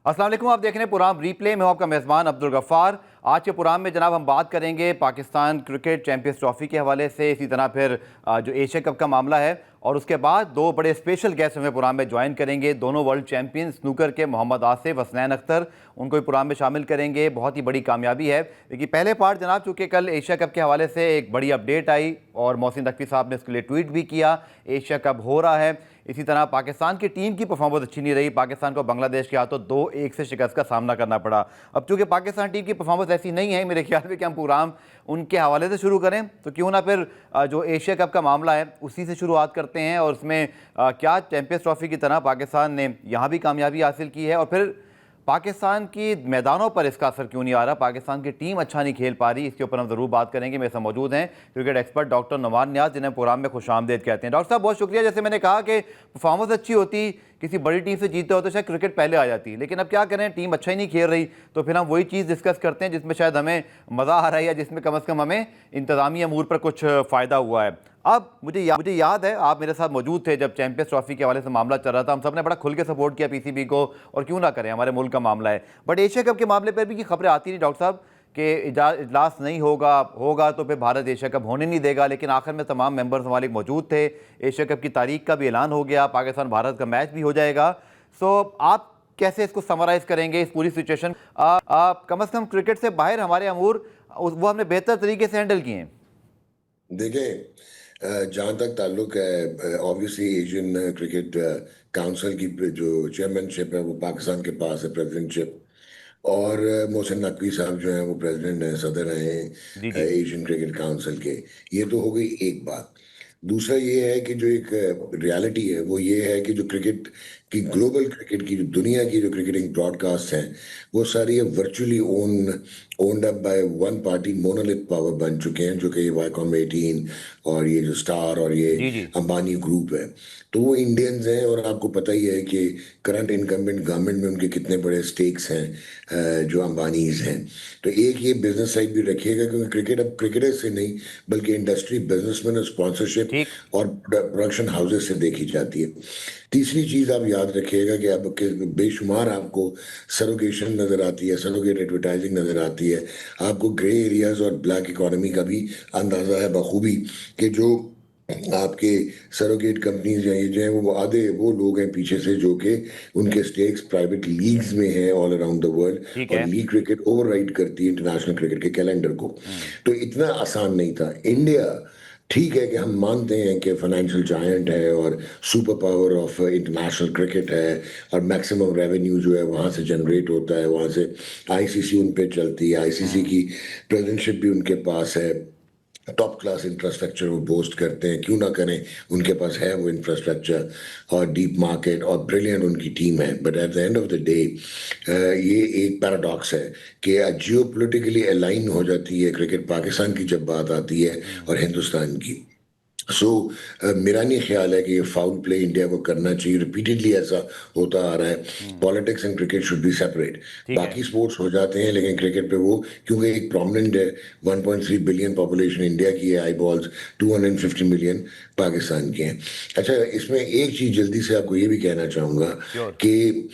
अस्सलाम वालेकुम, आप देख रहे हैं प्रोग्राम रीप्ले में। आपका मेज़बान अब्दुल गफ़ार। आज के प्रोग्राम में जनाब हम बात करेंगे पाकिस्तान क्रिकेट चैंपियंस ट्रॉफी के हवाले से, इसी तरह फिर जो एशिया कप का मामला है, और उसके बाद दो बड़े स्पेशल गेस्ट हमें प्रोग्राम में ज्वाइन करेंगे। दोनों वर्ल्ड चैंपियन स्नूकर के मोहम्मद आसिफ, हसनैन अख्तर, उनको भी प्रोग्राम में शामिल करेंगे। बहुत ही बड़ी कामयाबी है, क्योंकि पहले पार्ट जनाब चूँकि कल एशिया कप के हवाले से एक बड़ी अपडेट आई और मोहसिन नकवी साहब ने इसके लिए ट्वीट भी किया, एशिया कप हो रहा है। इसी तरह पाकिस्तान की टीम की परफॉर्मेंस अच्छी नहीं रही, पाकिस्तान को बांग्लादेश के हाथों 2-1 से शिकस्त का सामना करना पड़ा। अब चूंकि पाकिस्तान टीम की परफॉर्मेंस ऐसी नहीं है, मेरे ख्याल में कि हम प्रोग्राम उनके हवाले से शुरू करें, तो क्यों ना फिर जो एशिया कप का मामला है उसी से शुरुआत करते हैं। और उसमें क्या चैंपियंस ट्रॉफी की तरह पाकिस्तान ने यहाँ भी कामयाबी हासिल की है, और फिर पाकिस्तान की मैदानों पर इसका असर क्यों नहीं आ रहा, पाकिस्तान की टीम अच्छा नहीं खेल पा रही, इसके ऊपर हम ज़रूर बात करेंगे। मेरे साथ मौजूद हैं क्रिकेट एक्सपर्ट डॉक्टर नुमान नियाज़, जिन्हें प्रोग्राम में खुशामदीद कहते हैं। डॉक्टर साहब बहुत शुक्रिया। जैसे मैंने कहा कि परफॉर्मेंस अच्छी होती, किसी बड़ी टीम से जीतते हो तो शायद क्रिकेट पहले आ जाती, लेकिन अब क्या करें, टीम अच्छा ही नहीं खेल रही, तो फिर हम वही चीज़ डिस्कस करते हैं जिसमें शायद हमें मज़ा आ रहा है, या जिसमें कम से कम हमें इंतज़ामी अमूर पर कुछ फ़ायदा हुआ है। अब मुझे याद है आप मेरे साथ मौजूद थे जब चैंपियंस ट्रॉफी के हवाले से मामला चल रहा था। हम सब ने बड़ा खुल के सपोर्ट किया पीसीबी को, और क्यों ना करें, हमारे मुल्क का मामला है। बट एशिया कप के मामले पर भी खबरें आती नहीं डॉक्टर साहब कि इजलास नहीं होगा तो फिर भारत एशिया कप होने नहीं देगा, लेकिन आखिर में तमाम मेंबर्स हमारे मौजूद थे। एशिया कप की तारीख का भी ऐलान हो गया, पाकिस्तान भारत का मैच भी हो जाएगा। सो आप कैसे इसको समराइज़ करेंगे, इस पूरी सिचुएशन? कम से कम क्रिकेट से बाहर हमारे अमूर वो हमने बेहतर तरीके से हैंडल किए हैं। देखें, जहाँ तक ताल्लुक है, ऑब्वियसली एशियन क्रिकेट काउंसिल की जो चेयरमैनशिप है वो पाकिस्तान के पास है, प्रेसिडेंटशिप। और मोहसिन नकवी साहब जो हैं वो प्रेसिडेंट हैं, सदर जी हैं जी। एशियन क्रिकेट काउंसिल के। ये तो हो गई एक बात। दूसरा ये है कि जो एक रियलिटी है वो ये है कि जो क्रिकेट की, ग्लोबल क्रिकेट की, जो दुनिया की जो क्रिकेटिंग ब्रॉडकास्ट हैं, वो सारी virtually owned up by one party monolith power बन चुके हैं, जो कि ये वाईकॉम 18 और ये जो स्टार और ये जी जी। अंबानी ग्रुप है। तो वो इंडियंस हैं, और आपको पता ही है कि करंट इनकम्बेंट गवर्नमेंट में उनके कितने बड़े स्टेक्स हैं, जो अंबानीज हैं। तो एक ये बिजनेस साइड भी रखिएगा, क्योंकि क्रिकेट अब क्रिकेटर से नहीं बल्कि इंडस्ट्री, बिजनेसमैन और स्पॉन्सरशिप ठीक। और प्रोडक्शन हाउसेस से देखी जाती है। तीसरी चीज आप याद रखिएगा कि अब बेशुमार आपको सरोगेशन नजर आती है, सरोगेट एडवर्टाइजिंग नजर आती है, आपको ग्रे एरियाज और ब्लैक इकोनॉमी का भी अंदाजा है बखूबी, कि जो आपके सरोगेट कंपनीज हैं, ये जो है वो आधे वो लोग हैं पीछे से, जो कि उनके स्टेक्स प्राइवेट लीग्स में हैं ऑल अराउंड द वर्ल्ड, ठीक और है। लीग क्रिकेट ओवरराइड करती है इंटरनेशनल क्रिकेट के कैलेंडर को। हम्म। तो इतना आसान नहीं था। इंडिया, ठीक है कि हम मानते हैं कि फाइनेंशियल जायंट है और super power of international cricket है, और मैक्सिमम रेवेन्यू जो है वहाँ से जनरेट होता है, वहाँ से आईसीसी उन पे चलती है, आईसीसी हम्म। की प्रेसिडेंटशिप भी उनके पास है, टॉप क्लास इंफ्रास्ट्रक्चर वो बोस्ट करते हैं, क्यों ना करें, उनके पास है वो इंफ्रास्ट्रक्चर और डीप मार्केट और ब्रिलियंट उनकी टीम है। But at the end of the day ये एक पैराडॉक्स है कि जियो पोलिटिकली अलाइन हो जाती है क्रिकेट पाकिस्तान की जब बात आती है हम्म। और हिंदुस्तान की। सो मेरा नहीं ख्याल है कि ये फाउल प्ले इंडिया को करना चाहिए, रिपीटेडली ऐसा होता आ रहा है। Hmm. Politics and cricket should be separate. ठीक है। बाकी स्पोर्ट्स हो जाते हैं, लेकिन क्रिकेट पे वो, क्योंकि एक प्रोमिनेंट है, 1.3 बिलियन पॉपुलेशन इंडिया की है, आई बॉल्स 250 मिलियन पाकिस्तान के हैं। अच्छा, इसमें एक चीज जल्दी से आपको ये भी कहना चाहूंगा श्योर। कि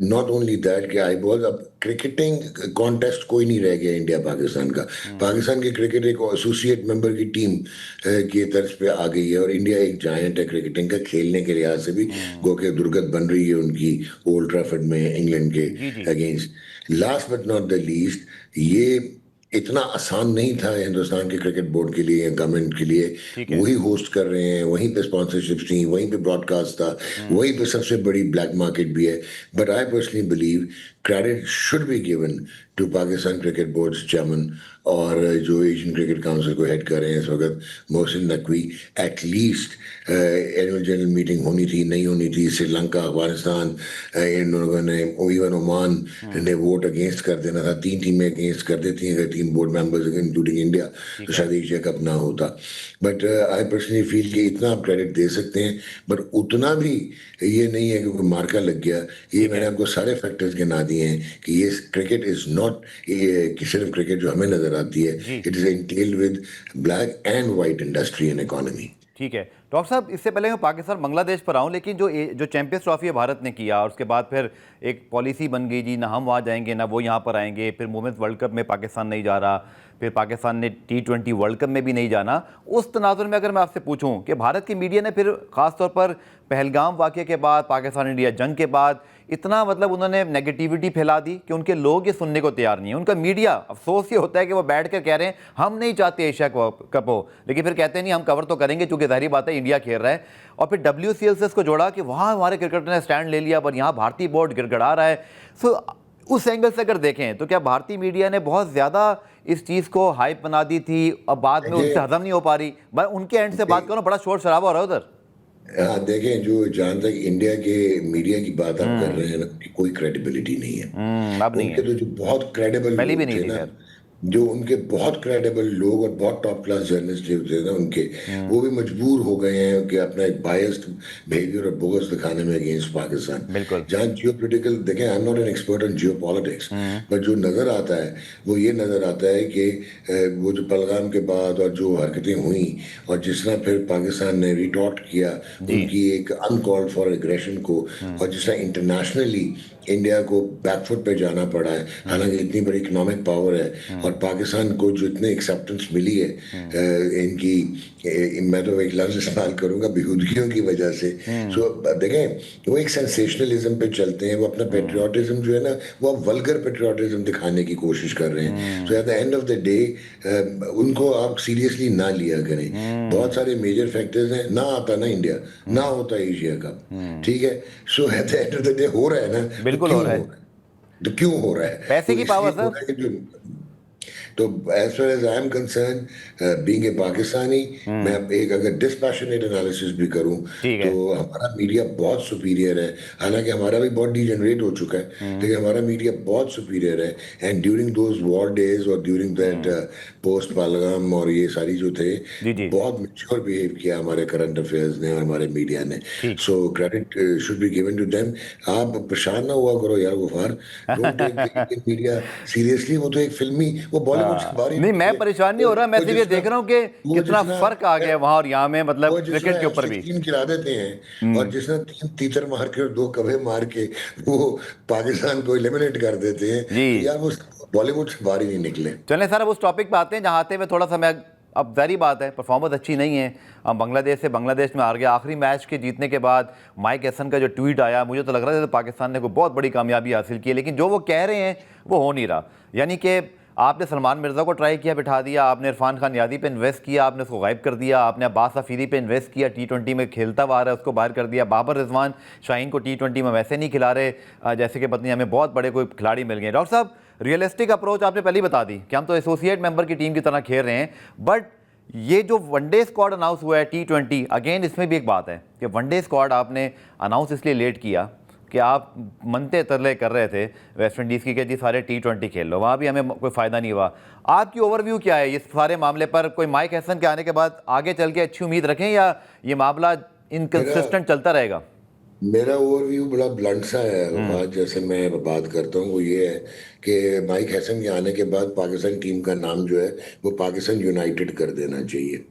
नॉट ओनली दैट कि आई बॉल, अब क्रिकेटिंग कॉन्टेस्ट कोई नहीं रह गया इंडिया पाकिस्तान का। हम्म। पाकिस्तान की क्रिकेट एक एसोसिएट मेंबर की टीम की तर्ज पे आ गई है, और इंडिया एक जायंट है क्रिकेटिंग का, खेलने के लिहाज से भी हम्म। गो के दुर्गत बन रही है उनकी ओल्ड ट्रैफर्ड में इंग्लैंड के जी जी। Against. Last but not the least, ये इतना आसान नहीं था हिंदुस्तान के क्रिकेट बोर्ड के लिए या गवर्नमेंट के लिए। ठीक है। वही होस्ट कर रहे हैं, वहीं पे स्पॉन्सरशिप्स थी, वहीं पे ब्रॉडकास्ट था, हम्म। वहीं पे सबसे बड़ी ब्लैक मार्केट भी है। But I personally believe credit should be given to Pakistan cricket board chairman, और जो एशियन क्रिकेट काउंसिल को हेड कर रहे हैं इस वक्त Mohsin Naqvi. At least annual general meeting होनी थी, नहीं होनी थी, श्रीलंका, अफगानिस्तान, इन लोगों ने, इवन ओमान हम्म। ने वोट अगेंस्ट कर देना था। 3 टीमें अगेंस्ट कर देती हैं अगर 3 बोर्ड मेंबर्स इंक्लूडिंग इंडिया, तो ठीक है। शायद एशिया कप ना होता। बट आई पर्सनली फील कि इतना आप क्रेडिट दे सकते हैं, बट उतना भी ये नहीं है कि कोई मार्का लग गया। ये ठीक मैंने है। आपको सारे फैक्टर्स गिना दिए हैं कि ये क्रिकेट इज नॉट कि सिर्फ क्रिकेट जो हमें नजर आती है, जी। It is entailed with black and white industry and economy. ठीक है। डॉक्टर साहब, इससे पहले मैं पाकिस्तान बांग्लादेश पर आऊँ, लेकिन जो चैंपियंस ट्रॉफी है भारत ने किया और उसके बाद फिर एक पॉलिसी बन गई जी, ना हम वहाँ जाएंगे ना वो यहाँ पर आएंगे, फिर वुमेन्स वर्ल्ड कप में पाकिस्तान नहीं जा रहा, फिर पाकिस्तान ने T20 वर्ल्ड कप में भी नहीं जाना। उस तनाजुर में अगर मैं आपसे पूछूं कि भारत की मीडिया ने फिर ख़ासतौर पर पहलगाम वाक़े के बाद, पाकिस्तान इंडिया जंग के बाद इतना मतलब उन्होंने नेगेटिविटी फैला दी कि उनके लोग ये सुनने को तैयार नहीं है। उनका मीडिया, अफसोस ये होता है कि वो बैठ कर कह रहे हैं हम नहीं चाहते एशिया कप हो, लेकिन फिर कहते हैं नहीं हम कवर तो करेंगे क्योंकि ज़ाहिर बात है इंडिया खेल रहा है। और फिर WCL से इसको जोड़ा कि वहाँ हमारे क्रिकेटर ने स्टैंड ले लिया पर यहाँ भारतीय बोर्ड गिड़गड़ा रहा है। सो उस एंगल से अगर देखें तो क्या भारतीय मीडिया ने बहुत ज़्यादा इस चीज़ को हाइप बना दी थी, अब बाद में उससे हजम नहीं हो पा रही? मैं उनके एंड से बात करूँ, बड़ा शोर शराबा हो रहा है उधर। हाँ, देखें, जो जहां तक इंडिया के मीडिया की बात आप कर रहे हैं ना, उनकी कोई क्रेडिबिलिटी नहीं है। अब नहीं उनके है, तो जो बहुत क्रेडिबल पहले भी लोग नहीं थे थी ना, खैर। जो उनके बहुत क्रेडिबल लोग और बहुत टॉप क्लास जर्नलिस्ट जो थे ना उनके, वो भी मजबूर हो गए हैं कि अपना एक बायस्ड बिहेवियर और बोगस दिखाने में अगेंस्ट पाकिस्तान। बिल्कुल। जहाँ जियोपॉलिटिकल, देखें, I am not an expert on geopolitics, पर जो नजर आता है वो ये नजर आता है कि वो जो पहलगाम के बाद और जो हरकतें हुई और जिस तरह फिर पाकिस्तान ने रिटॉर्ट किया जी। उनकी एक अनकॉल्ड फॉर एग्रेशन को, और जिस तरह इंटरनेशनली इंडिया को बैकफुट पे जाना पड़ा है, हालांकि इतनी बड़ी इकोनॉमिक पावर है और पाकिस्तान को जो इतनी एक्सेप्टेंस मिली है इनकी, मैं तो एक लफ्ज इस्तेमाल करूंगा, बेहूदगियों की वजह से। सो देखें, वो एक सेंसेशनलिज्म पे चलते हैं, वो अपना पेट्रियाटिज्म जो है ना, वो अब वल्गर पेट्रियाटिज्म दिखाने की कोशिश कर रहे हैं। So at the end of the day उनको आप सीरियसली ना लिया करें। बहुत सारे मेजर फैक्टर्स हैं, ना आता ना इंडिया, ना होता एशिया कप, ठीक है। So at the end of the day हो रहा है ना, तो बिल्कुल हो क्यों रहा हो है, रहा है? तो क्यों हो रहा है? पैसे तो की इसलिए पावर हो सर। रहा है कि जो, तो as far as I am concern, being a Pakistani, मैं एक अगर डिस्पैशनेट एनालिसिस भी करूं ठीक तो है। हमारा मीडिया बहुत सुपीरियर है। हालांकि हमारा भी बहुत डिजेनरेट हो चुका है, लेकिन हमारा मीडिया बहुत सुपीरियर है। And during those war days और ड्यूरिंग दैट पोस्ट पहलगाम और ये सारी जो थे, जी जी। बहुत मेच्योर बिहेव किया हमारे करंट अफेयर्स ने और हमारे मीडिया ने। ठीक। So credit should be given to them. आप परेशान ना हुआ करो यार Ghaffar, don't take the Indian media seriously. वो तो एक फिल्मी, वो बॉलीवुड से बाहर ही नहीं, मैं निकले। परेशान नहीं हो रहा, मैं वो सिर्फ ये जिस देख तरह रहा हूँ कि वो कितना जिस तरह फर्क आ गया वहां और यहाँ में, मतलब वो जिस क्रिकेट तरह के ऊपर भी। F-16 गिरा देते हैं और जिस तरह 3 तीतर मार के और 2 कवे मार के वो पाकिस्तान को एलिमिनेट कर देते हैं, जी। तो यार वो बॉलीवुड से बाहर ही नहीं निकले। चलें सर, अब उस टॉपिक पे आते हैं जहाँ आते हुए थोड़ा सा मैं, अब जारी बात है परफॉर्मेंस अच्छी नहीं है। अब बांग्लादेश में हार गया। आखिरी मैच के जीतने के बाद माइक हैसन का जो ट्वीट आया, मुझे तो लग रहा था पाकिस्तान ने कोई बहुत बड़ी कामयाबी हासिल की है, लेकिन जो वो कह रहे हैं वो हो नहीं रहा। यानी कि आपने सलमान मिर्ज़ा को ट्राई किया, बिठा दिया, आपने इरफान खान यादी पे इन्वेस्ट किया, आपने उसको गायब कर दिया, आपने अब्बास अफीदी पे इन्वेस्ट किया, T20 में खेलता हुआ आ रहा है उसको बाहर कर दिया, बाबर रिजवान शाहीन को T20 में वैसे नहीं खिला रहे जैसे कि पत्नी हमें बहुत बड़े कोई खिलाड़ी मिल गए। डॉक्टर साहब, रियलिस्टिक अप्रोच आपने पहले ही बता दी कि हम तो एसोसिएट मेंबर की टीम की तरह खेल रहे हैं, बट ये जो वनडे स्क्वाड अनाउंस हुआ है T20, अगेन इसमें भी एक बात है कि वनडे स्क्वाड आपने अनाउंस इसलिए लेट किया कि आप मनते तरले कर रहे थे वेस्ट इंडीज़ की कि जी सारे T20 खेल लो, वहाँ भी हमें कोई फ़ायदा नहीं हुआ। आपकी ओवरव्यू क्या है इस सारे मामले पर? कोई माइक हैसन के आने के बाद आगे चल के अच्छी उम्मीद रखें या ये मामला इनकंसिस्टेंट चलता रहेगा? मेरा ओवरव्यू बड़ा ब्लंट सा है, आज जैसे मैं बात करता हूँ वो ये है कि माइक हैसन के आने के बाद पाकिस्तान टीम का नाम जो है वो पाकिस्तान यूनाइटेड कर देना चाहिए,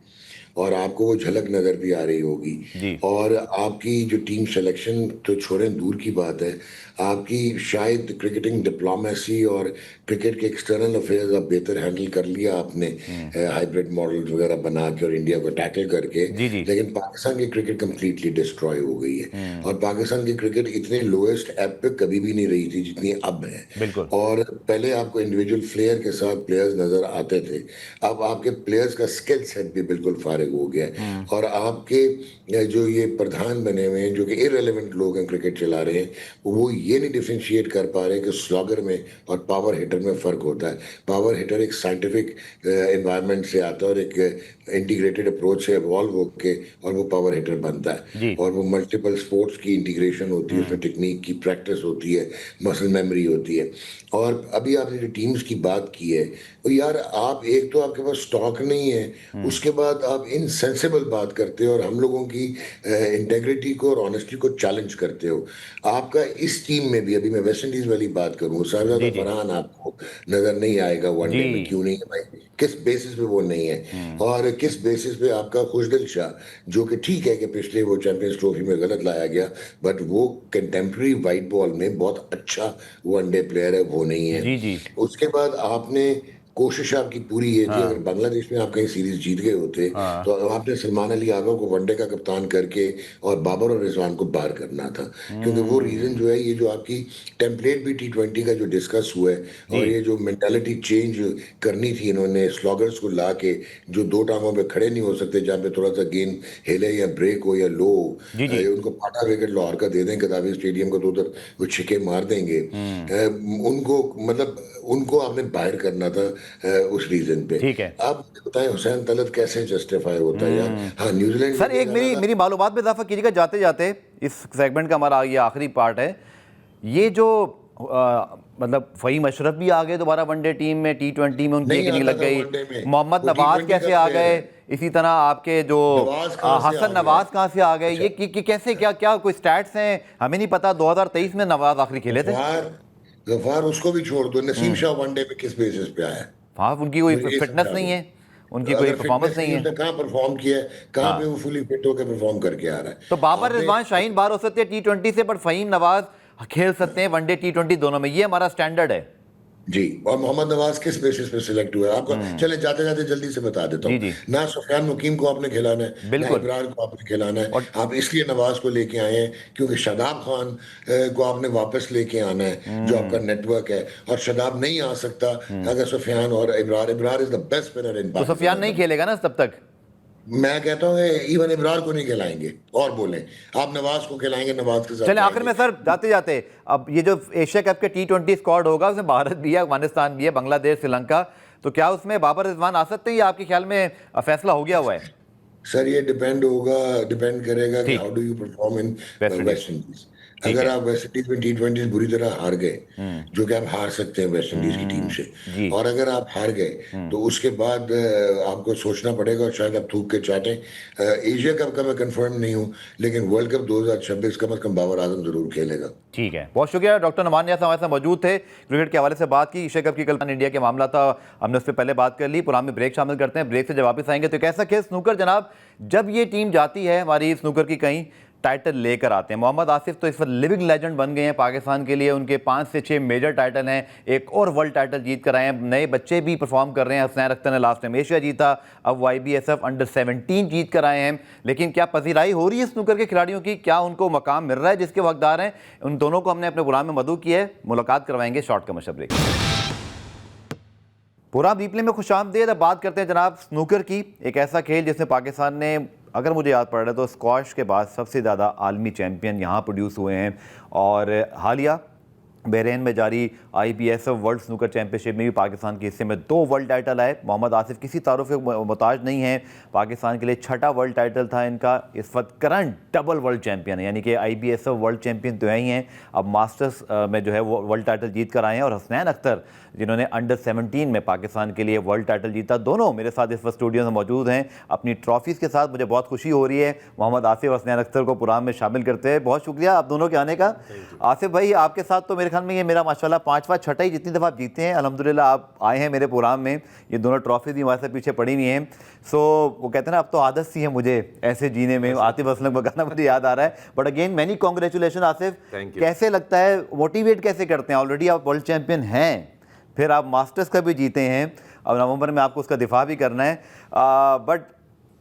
और आपको वो झलक नजर भी आ रही होगी। जी। और आपकी जो टीम सिलेक्शन तो छोड़ें, दूर की बात है, आपकी शायद क्रिकेटिंग डिप्लोमेसी और क्रिकेट के एक्सटर्नल अफेयर्स आप बेहतर हैंडल कर लिया आपने, हाइब्रिड मॉडल वगैरह बना के और इंडिया को टैकल करके। जी जी। लेकिन पाकिस्तान की क्रिकेट कंप्लीटली डिस्ट्रॉय हो गई है, और पाकिस्तान की क्रिकेट इतने लोएस्ट एप पे कभी भी नहीं रही थी जितनी अब है। बिल्कुल। और पहले आपको इंडिविजुअल प्लेयर के साथ प्लेयर्स नजर आते थे, अब आपके प्लेयर्स का स्किल सेट भी बिल्कुल फारिग हो गया है। और आपके जो ये प्रधान बने हुए हैं जो कि इररिलेवेंट लोग हैं क्रिकेट चला रहे हैं, वो ये नहीं डिफरेंशिएट कर पा रहे कि स्लॉगर में और पावर हिटर में फ़र्क होता है। पावर हिटर एक साइंटिफिक एनवायरनमेंट से आता है और एक इंटीग्रेटेड अप्रोच से इवॉल्व होके और वो पावर हिटर बनता है, जी। और वो मल्टीपल स्पोर्ट्स की इंटीग्रेशन होती है, उसमें टेक्निक की प्रैक्टिस होती है, मसल मेमोरी होती है। और अभी आपने जो टीम्स की बात की है, तो यार आप एक तो आपके पास स्टॉक नहीं है, उसके बाद आप इनसेंसिबल बात करते हो और हम लोगों की इंटेग्रिटी को और ऑनेस्टी को चैलेंज करते हो। आपका इस टीम में भी, अभी मैं वेस्ट इंडीज वाली बात करूं, जी शाहजादा जी फरहान आपको नजर नहीं आएगा वनडे में। जी। क्यों नहीं है भाई? किस बेसिस पे वो नहीं है? और किस बेसिस पे आपका खुशदिल शाह, जो कि ठीक है कि पिछले वो चैंपियंस ट्रॉफी में गलत लाया गया, बट वो कंटेम्प्रेरी वाइट बॉल में बहुत अच्छा वनडे प्लेयर है, वो नहीं है। जी जी। उसके बाद आपने, कोशिश आपकी पूरी ये थी, अगर हाँ बांग्लादेश में आप कहीं सीरीज जीत गए होते तो हाँ। आपने सलमान अली आगा को वनडे का कप्तान करके और बाबर और रिजवान को बाहर करना था। क्योंकि वो रीजन जो है, ये जो आपकी टेम्पलेट भी T20 का जो डिस्कस हुआ है, जी और ये जो मेंटालिटी चेंज करनी थी इन्होंने स्लॉगर्स को ला के, जो दो टांगों पे खड़े नहीं हो सकते, जहाँ पे थोड़ा सा गेंद हिले या ब्रेक हो या लो हो, जी जी। उनको पाटा विकेट लाहौर का दे दें कदावी स्टेडियम को, तो उधर वो छिके मार देंगे। उनको, मतलब उनको आपने बाहर करना था उस रीजन पे। ठीक है। आप मुझे बताएं, हुसैन तलत कैसे जस्टिफाई होता है यार? हाँ, न्यूजीलैंड सर इंडिया एक का मेरी ना, मेरी मालूमात में इजाफा कीजिएगा जाते जाते, इस सेगमेंट का हमारा ये आखिरी पार्ट है। ये जो मतलब फ़हीम अशरफ भी आ गए दोबारा वनडे टीम में, T20 में उनकी एक नहीं इनिंग आता लग था गई। वनडे में। मोहम्मद वो नवाज T20 का कैसे आ प्लेयर गए? है। इसी तरह आपके जो नवाज कहाँ से आ हसन गया? नवाज कहाँ से आ गए? अच्छा, ये कैसे, क्या क्या कोई स्टैट्स हैं? हमें नहीं पता। 2023 में नवाज आखिरी खेले थे। गफार, गफार उसको भी छोड़ दो। नसीम हम्म। शाह वनडे में किस बेसिस पे आया? हाँ, उनकी कोई मुझे ये फिटनेस समझा नहीं दो। है, उनकी कोई अगर परफॉर्मेंस फिटनेस नहीं नहीं, है। उसने कहाँ परफॉर्म किया है? कहाँ पे हाँ, वो फुली फिट होकर परफॉर्म करके आ रहा तो है? बाबर आपने, रिजवान शाहीन बाहर हो सकते हैं T20 से, बट फ़हीम नवाज खेल सकते हैं वनडे T20 दोनों में। ये हमारा स्टैंडर्ड है। जी, और मोहम्मद नवाज किस बेसिस पे सिलेक्ट हुआ है आपको? हम्म। चले जाते जाते जल्दी से बता देता जी हूँ। जी। ना सुफियान मुकीम को आपने खिलाना है, ना बिल्कुल। इब्रार को आपने खिलाना है। और आप इसलिए नवाज को लेके आए हैं क्योंकि शादाब खान को आपने वापस लेके आना है, जो आपका हम्म नेटवर्क है। और शादाब नहीं आ सकता हम्म। अगर सुफियान और Abrar, Abrar is the best spinner in तो पाकिस्तान सफियान एट नहीं द मोमेंट। खेलेगा ना तब तक? मैं कहता हूँ इवन इब्रार को नहीं खिलाएंगे। और बोले, आप नवाज को खिलाएंगे, नवाज के साथ चले आखिर में जाएंगे। सर, जाते जाते, अब ये जो एशिया कप के T20 स्क्वाड होगा, उसमें भारत भी है, अफगानिस्तान भी है, बांग्लादेश, श्रीलंका, तो क्या उसमें बाबर रिजवान आ सकते हैं या आपके ख्याल में फैसला हो गया हुआ है? सर ये डिपेंड होगा, डिपेंड करेगा कि ठीक। How do you perform in West Indies. West Indies. ठीक अगर है। आप वेस्ट इंडीज में T20 बुरी तरह हार गए, हम्म जो कि आप हार सकते हैं वेस्ट इंडीज की टीम से, जी। और अगर आप हार गए, हम्म। तो उसके बाद आपको सोचना पड़ेगा, और शायद आप थूक के चाटें। एशिया कप का मैं कंफर्म नहीं हूँ, लेकिन वर्ल्ड कप 2026 कम से कम बाबर आजम जरूर खेलेगा। ठीक है, बहुत शुक्रिया। डॉक्टर नुमान नियाज़ हमारे साथ मौजूद थे, क्रिकेट के हवाले से बात की। एशिया कप की कल इंडिया के मामला था, हमने उस पर पहले बात कर ली। प्रोग्राम में ब्रेक शामिल करते हैं, ब्रेक से जब वापस आएंगे तो कैसा खेल स्नूकर जनाब, जब ये टीम जाती है हमारी स्नूकर की, कहीं टाइटल लेकर आते हैं। मोहम्मद आसिफ तो इस वक्त लिविंग लेजेंड बन गए हैं पाकिस्तान के लिए। उनके 5 से 6 मेजर टाइटल हैं, एक और वर्ल्ड टाइटल जीत कर आए हैं। नए बच्चे भी परफॉर्म कर रहे हैं। हसनैन अख्तर ने लास्ट टाइम एशिया जीता, अब YBSF अंडर 17 जीत कर आए हैं। लेकिन क्या पजीराई हो रही है स्नूकर के खिलाड़ियों की? क्या उनको मकाम मिल रहा है जिसके वो हकदार हैं? उन दोनों को हमने अपने प्रोग्राम में मदऊ किया है। मुलाकात करवाएंगे शॉर्ट कमर्शियल ब्रेक। पूरा रिप्ले में खुशामदीद। अब बात करते हैं जनाब स्नूकर की, एक ऐसा खेल जिसमें पाकिस्तान ने, अगर मुझे याद पड़ रहा है तो स्क्वाश के बाद सबसे ज़्यादा आलमी चैंपियन यहाँ प्रोड्यूस हुए हैं। और हालिया बहरीन में जारी IBSF वर्ल्ड स्नूकर चैंपियनशिप में भी पाकिस्तान के हिस्से में 2 वर्ल्ड टाइटल आए। मोहम्मद आसिफ किसी तारुफ के मोहताज नहीं है, पाकिस्तान के लिए 6ठा वर्ल्ड टाइटल था इनका। इस वक्त करंट डबल वर्ल्ड चैंपियन है, यानी कि IBSF वर्ल्ड चैंपियन तो ही हैं, अब मास्टर्स में जो है वो वर्ल्ड टाइटल जीत कर आए हैं। और हसनैन अख्तर जिन्होंने अंडर 17 में पाकिस्तान के लिए वर्ल्ड टाइटल जीता, दोनों मेरे साथ इस वक्त स्टूडियो में मौजूद हैं अपनी ट्रॉफीज़ के साथ। मुझे बहुत खुशी हो रही है मोहम्मद आसिफ, हसनैन अख्तर को प्रोग्राम में शामिल करते हैं। बहुत शुक्रिया आप दोनों के आने का। आसिफ भाई, आपके साथ तो मेरे ख्याल में ये मेरा माशाल्लाह 5वां 6ठा ही, जितनी दफ़ा आप जीते हैं अल्हम्दुलिल्लाह आप आए हैं मेरे प्रोग्राम में। ये दोनों ट्रॉफीज़ भी हमारे साथ पीछे पड़ी हुई हैं। सो वो कहते हैं ना, अब तो आदत सी है मुझे ऐसे जीने में। आतिफ असलम का गाना मुझे याद आ रहा है। But again many congratulation Asif. कैसे लगता है, मोटिवेट कैसे करते हैं? ऑलरेडी आप वर्ल्ड चैंपियन हैं, फिर आप मास्टर्स का भी जीते हैं, अब नवंबर में आपको उसका दिफा भी करना है। बट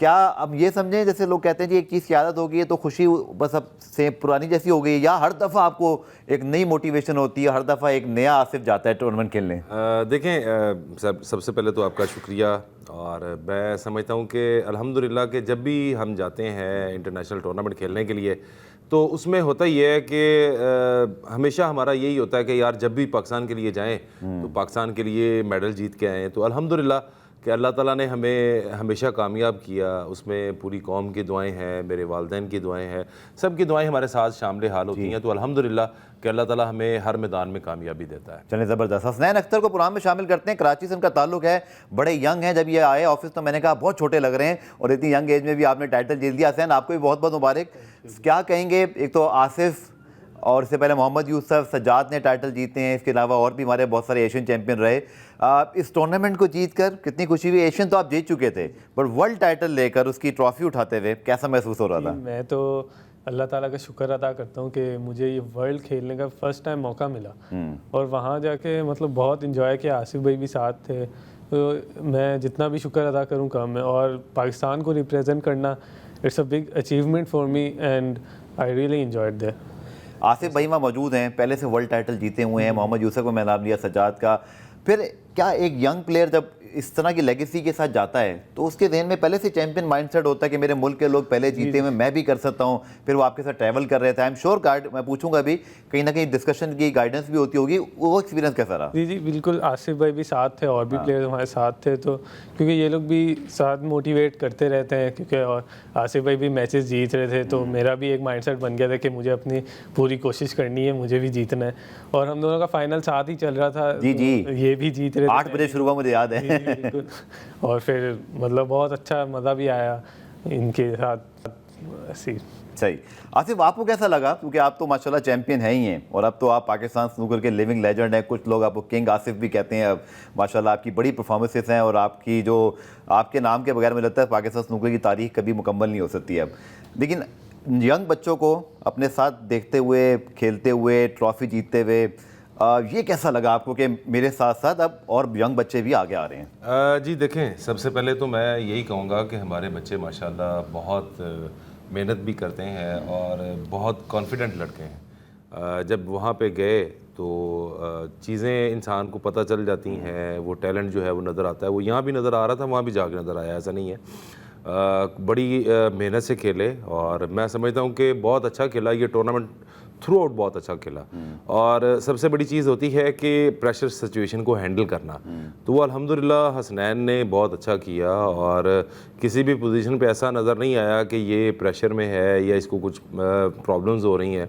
क्या अब ये समझें, जैसे लोग कहते हैं जी एक चीज़ की आदत हो गई है तो खुशी बस अब से पुरानी जैसी हो गई है, या हर दफ़ा आपको एक नई मोटिवेशन होती है, हर दफ़ा एक नया आसिफ जाता है टूर्नामेंट खेलने? देखें, सबसे पहले तो आपका शुक्रिया। और मैं समझता हूँ कि अल्हम्दुलिल्लाह कि जब भी हम जाते हैं इंटरनेशनल टूर्नामेंट खेलने के लिए, तो उसमें होता ही है कि हमेशा हमारा यही होता है कि यार जब भी पाकिस्तान के लिए जाएं तो पाकिस्तान के लिए मेडल जीत के आएँ। तो अल्हम्दुलिल्लाह कि अल्लाह ताला ने हमें हमेशा कामयाब किया, उसमें पूरी कौम की दुआएं हैं, मेरे वालिदैन की दुआएं हैं, सब की दुआएं हमारे साथ शामिल हाल होती हैं। तो अल्हम्दुलिल्लाह कि अल्लाह ताला हमें हर मैदान में कामयाबी देता है। चलिए ज़बरदस्त। हसनैन अख्तर को प्रोग्राम में शामिल करते हैं। कराची से उनका ताल्लुक है, बड़े यंग हैं। जब ये आए ऑफिस तो मैंने कहा बहुत छोटे लग रहे हैं और इतनी यंग एज में भी आपने टाइटल जीत लिया। हसनैन आपको भी बहुत बहुत मुबारक। क्या कहेंगे, एक तो आसिफ और इससे पहले मोहम्मद यूसुफ, सज्जाद ने टाइटल जीते हैं, इसके अलावा और भी हमारे बहुत सारे एशियन चैंपियन रहे। इस टूर्नामेंट को जीत कर कितनी खुशी हुई? एशियन तो आप जीत चुके थे, बट वर्ल्ड टाइटल लेकर उसकी ट्रॉफी उठाते हुए कैसा महसूस हो रहा था? मैं तो अल्लाह ताला का शुक्र अदा करता हूँ कि मुझे ये वर्ल्ड खेलने का फ़र्स्ट टाइम मौका मिला और वहाँ जाके मतलब बहुत इन्जॉय किया। आसिफ भाई भी साथ थे, तो मैं जितना भी शुक्र अदा करूँ कम है। और पाकिस्तान को रिप्रेजेंट करना it's a big achievement for me and I really enjoyed there. Asif भाई वहाँ मौजूद हैं, पहले से वर्ल्ड टाइटल जीते हुए हैं। मोहम्मद यूसुफ को मैंने नाम लिया, सज्जाद का। फिर क्या एक यंग प्लेयर जब इस तरह की लेगेसी के साथ जाता है तो उसके ज़हन में पहले से चैंपियन माइंडसेट होता है कि मेरे मुल्क के लोग पहले जीते हुए, मैं भी कर सकता हूँ। फिर वो आपके साथ ट्रैवल कर रहे थे। आई एम श्योर गाइड, मैं पूछूंगा अभी, कहीं ना कहीं डिस्कशन की गाइडेंस भी होती होगी, वो एक्सपीरियंस कैसा रहा? जी बिल्कुल, आसिफ भाई भी साथ थे और भी प्लेयर्स हमारे साथ थे, तो क्योंकि ये लोग भी साथ मोटिवेट करते रहते हैं। क्योंकि और आसिफ भाई भी मैचेस जीत रहे थे, तो मेरा भी एक माइंडसेट बन गया था कि मुझे अपनी पूरी कोशिश करनी है, मुझे भी जीतना है। और हम दोनों का फाइनल साथ ही चल रहा था। जी जी, ये भी जीत रहे थे, 8 बजे शुरू हुआ, मुझे याद है। जी, बिल्कुल। और फिर मतलब बहुत अच्छा मज़ा भी आया इनके साथ ऐसी। सही। आसिफ आपको कैसा लगा, क्योंकि आप तो माशाल्लाह चैंपियन हैं ही हैं और अब तो आप पाकिस्तान स्नूकर के लिविंग लेजेंड हैं। कुछ लोग आपको किंग आसिफ भी कहते हैं। अब माशाल्लाह आपकी बड़ी परफॉर्मेंसेस हैं और आपकी जो आपके नाम के बगैर मुझे लगता है पाकिस्तान स्नूकर की तारीख कभी मुकम्मल नहीं हो सकती अब। लेकिन यंग बच्चों को अपने साथ देखते हुए, खेलते हुए, ट्रॉफी जीतते हुए, ये कैसा लगा आपको कि मेरे साथ साथ अब और यंग बच्चे भी आगे आ रहे हैं? जी देखें, सबसे पहले तो मैं यही कहूँगा कि हमारे बच्चे माशाल्लाह बहुत मेहनत भी करते हैं और बहुत कॉन्फिडेंट लड़के हैं। जब वहाँ पे गए तो चीज़ें इंसान को पता चल जाती हैं, वो टैलेंट जो है वो नज़र आता है। वो यहाँ भी नज़र आ रहा था, वहाँ भी जाके नज़र आया, ऐसा नहीं है। बड़ी मेहनत से खेले और मैं समझता हूँ कि बहुत अच्छा खेला ये टूर्नामेंट, थ्रू आउट बहुत अच्छा खेला। और सबसे बड़ी चीज़ होती है कि प्रेशर सिचुएशन को हैंडल करना, तो वो अल्हम्दुलिल्लाह हसनैन ने बहुत अच्छा किया और किसी भी पोजीशन पे ऐसा नज़र नहीं आया कि ये प्रेशर में है या इसको कुछ प्रॉब्लम्स हो रही हैं।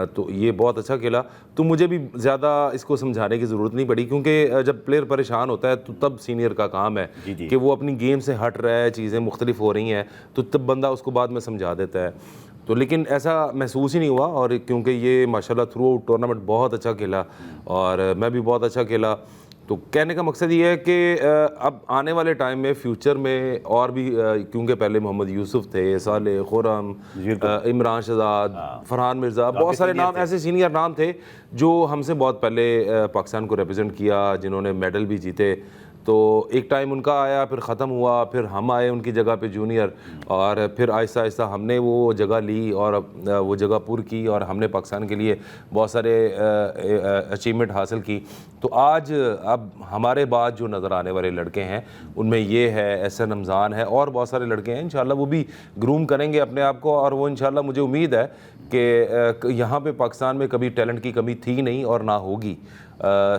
तो ये बहुत अच्छा खेला। तो मुझे भी ज़्यादा इसको समझाने की ज़रूरत नहीं पड़ी, क्योंकि जब प्लेयर परेशान होता है तो तब सीनियर का काम है कि वो अपनी गेम से हट रहा है, चीज़ें मुख्तलिफ हो रही हैं, तो तब बंदा उसको बाद में समझा देता है। तो लेकिन ऐसा महसूस ही नहीं हुआ, और क्योंकि ये माशाल्लाह थ्रू आउट टूर्नामेंट बहुत अच्छा खेला और मैं भी बहुत अच्छा खेला। तो कहने का मकसद ये है कि अब आने वाले टाइम में, फ्यूचर में और भी, क्योंकि पहले मोहम्मद यूसुफ थे, साले, खुरम, इमरान शहजाद, फरहान मिर्ज़ा, बहुत सारे नाम ऐसे सीनियर नाम थे जो हमसे बहुत पहले पाकिस्तान को रिप्रेजेंट किया, जिन्होंने मेडल भी जीते। तो एक टाइम उनका आया, फिर ख़त्म हुआ, फिर हम आए उनकी जगह पे जूनियर, और फिर आहिस्ता आहिस्ता हमने वो जगह ली और वो जगह पूरी की और हमने पाकिस्तान के लिए बहुत सारे अचीवमेंट हासिल की। तो आज अब हमारे बाद जो नज़र आने वाले लड़के हैं उनमें ये है, एहसन रमज़ान है और बहुत सारे लड़के हैं। इंशाल्लाह वो भी ग्रूम करेंगे अपने आप को, और वो इंशाल्लाह मुझे उम्मीद है कि यहाँ पे पाकिस्तान में कभी टैलेंट की कमी थी नहीं और ना होगी।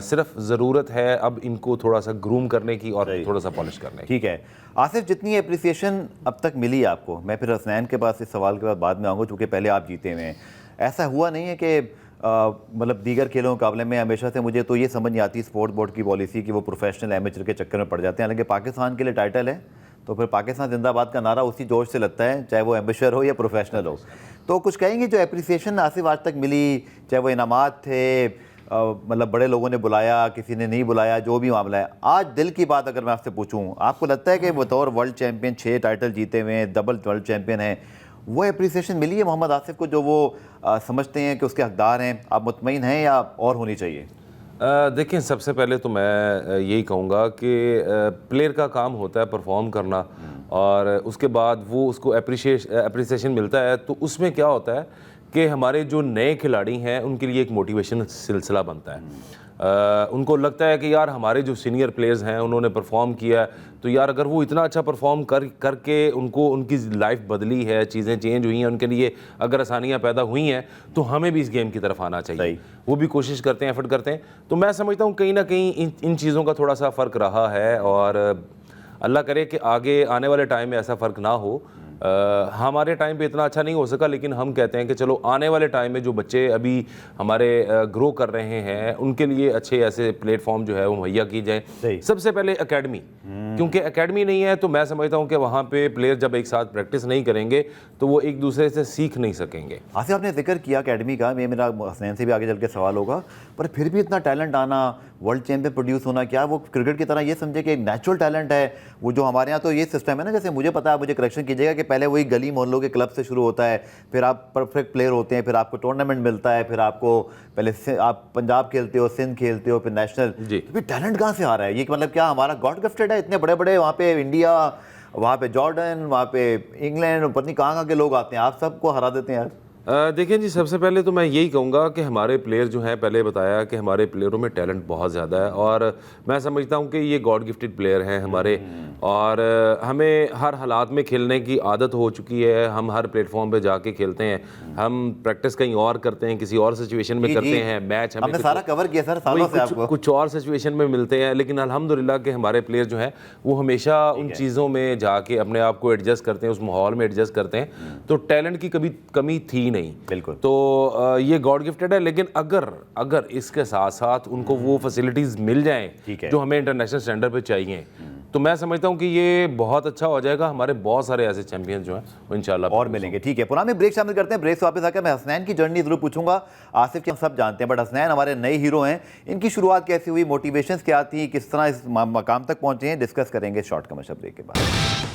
सिर्फ ज़रूरत है अब इनको थोड़ा सा ग्रूम करने की और थोड़ा सा पॉलिश करने की। ठीक है आसिफ, जितनी अप्रिसिएशन अब तक मिली आपको, मैं फिर हसनैन के पास इस सवाल के बाद में आऊँगा, चूँकि पहले आप जीते हुए हैं। ऐसा हुआ नहीं है कि मतलब दीगर खेलों के मुकाबले में हमेशा से मुझे तो ये समझ नहीं आती स्पोर्ट बोर्ड की पॉलिसी कि वो प्रोफेशनल एमेचर के चक्कर में पड़ जाते हैं। हालांकि पाकिस्तान के लिए टाइटल है तो फिर पाकिस्तान जिंदाबाद का नारा उसी जोश से लगता है, चाहे वो एम्बेसडर हो या प्रोफेशनल हो। तो कुछ कहेंगे जो अप्रिसिएशन आसिफ आज तक मिली, चाहे वो इनामात थे, मतलब बड़े लोगों ने बुलाया, किसी ने नहीं बुलाया, जो भी मामला है, आज दिल की बात अगर मैं आपसे पूछूं, आपको लगता है कि बतौर वर्ल्ड चैंपियन 6 टाइटल जीते हुए हैं, डबल वर्ल्ड चैंपियन हैं, वो अप्रिसिएशन मिली है मोहम्मद आसिफ को जो वो समझते हैं कि उसके हकदार हैं? आप मुतमईन हैं या और होनी चाहिए? देखें, सबसे पहले तो मैं यही कहूँगा कि प्लेयर का काम होता है परफॉर्म करना, और उसके बाद वो उसको अप्रिसिएशन मिलता है। तो उसमें क्या होता है कि हमारे जो नए खिलाड़ी हैं उनके लिए एक मोटिवेशन सिलसिला बनता है। उनको लगता है कि यार हमारे जो सीनियर प्लेयर्स हैं उन्होंने परफॉर्म किया है, तो यार अगर वो इतना अच्छा परफॉर्म करके उनको उनकी लाइफ बदली है, चीज़ें चेंज हुई हैं उनके लिए, अगर आसानियाँ पैदा हुई हैं, तो हमें भी इस गेम की तरफ आना चाहिए। वो भी कोशिश करते हैं, एफर्ट करते हैं। तो मैं समझता हूँ कहीं ना कहीं इन चीज़ों का थोड़ा सा फ़र्क रहा है, और अल्लाह करे कि आगे आने वाले टाइम में ऐसा फ़र्क ना हो। हमारे टाइम पे इतना अच्छा नहीं हो सका, लेकिन हम कहते हैं कि चलो आने वाले टाइम में जो बच्चे अभी हमारे ग्रो कर रहे हैं उनके लिए अच्छे ऐसे प्लेटफॉर्म जो है वो मुहैया की जाए। सबसे पहले एकेडमी, क्योंकि एकेडमी नहीं है तो मैं समझता हूँ कि वहाँ पे प्लेयर जब एक साथ प्रैक्टिस नहीं करेंगे तो वो एक दूसरे से सीख नहीं सकेंगे। आसिफ, आपने जिक्र किया एकेडमी का, मेरा हसनैन से भी आगे चल के सवाल होगा, पर फिर भी इतना टैलेंट आना, वर्ल्ड चैंपियन प्रोड्यूस होना, क्या वो क्रिकेट की तरह ये समझे कि एक नेचुरल टैलेंट है? वो जो हमारे यहाँ तो ये सिस्टम है ना, जैसे मुझे पता है, मुझे करेक्शन कीजिएगा, कि पहले वही गली मोहल्लों के क्लब से शुरू होता है, फिर आप परफेक्ट प्लेयर होते हैं, फिर आपको टूर्नामेंट मिलता है, फिर आपको पहले आप पंजाब खेलते हो, सिंध खेलते हो, फिर नेशनल। फिर टैलेंट कहाँ से आ रहा है? ये मतलब क्या हमारा गॉड गिफ्टेड है? इतने बड़े बड़े वहाँ पे इंडिया, वहाँ पे जॉर्डन, वहाँ पे इंग्लैंड, पता नहीं कहाँ के लोग आते हैं, आप सबको हरा देते हैं यार। देखिए जी, सबसे पहले तो मैं यही कहूँगा कि हमारे प्लेयर जो हैं, पहले बताया कि हमारे प्लेयरों में टैलेंट बहुत ज़्यादा है और मैं समझता हूँ कि ये गॉड गिफ्टेड प्लेयर हैं हमारे, और हमें हर हालात में खेलने की आदत हो चुकी है। हम हर प्लेटफॉर्म पे जाके खेलते हैं, हम प्रैक्टिस कहीं और करते हैं, किसी और सिचुएशन में करते हैं, मैच हमें सारा कवर किया सर सालों से आपको। कुछ और सिचुएशन में मिलते हैं, लेकिन अल्हम्दुलिल्लाह कि हमारे प्लेयर जो हैं वो हमेशा उन चीज़ों में जाके अपने आप को एडजस्ट करते हैं, उस माहौल में एडजस्ट करते हैं, तो टैलेंट की कभी कमी थी नहीं। बिल्कुल। तो ये गॉड गिफ्टेड है, लेकिन अगर इसके साथ साथ उनको वो फैसिलिटीज़ मिल जाएं जो हमें इंटरनेशनल स्टैंडर्ड पे चाहिए, तो मैं समझता हूँ कि ये बहुत अच्छा हो जाएगा। हमारे बहुत सारे ऐसे चैंपियन जो हैं वो इंशाल्लाह और मिलेंगे। ठीक है, पुराने ब्रेक शामिल करते हैं। ब्रेक से वापस आकर मैं हसनैन की जर्नी जरूर पूछूंगा। आसिफ की हम सब जानते हैं, बट हसनैन हमारे नए हीरो हैं, इनकी शुरुआत कैसी हुई, मोटिवेशंस क्या थी, किस तरह इस मकाम तक पहुंचे हैं, डिस्कस करेंगे शॉर्ट कमर्शियल ब्रेक के बाद।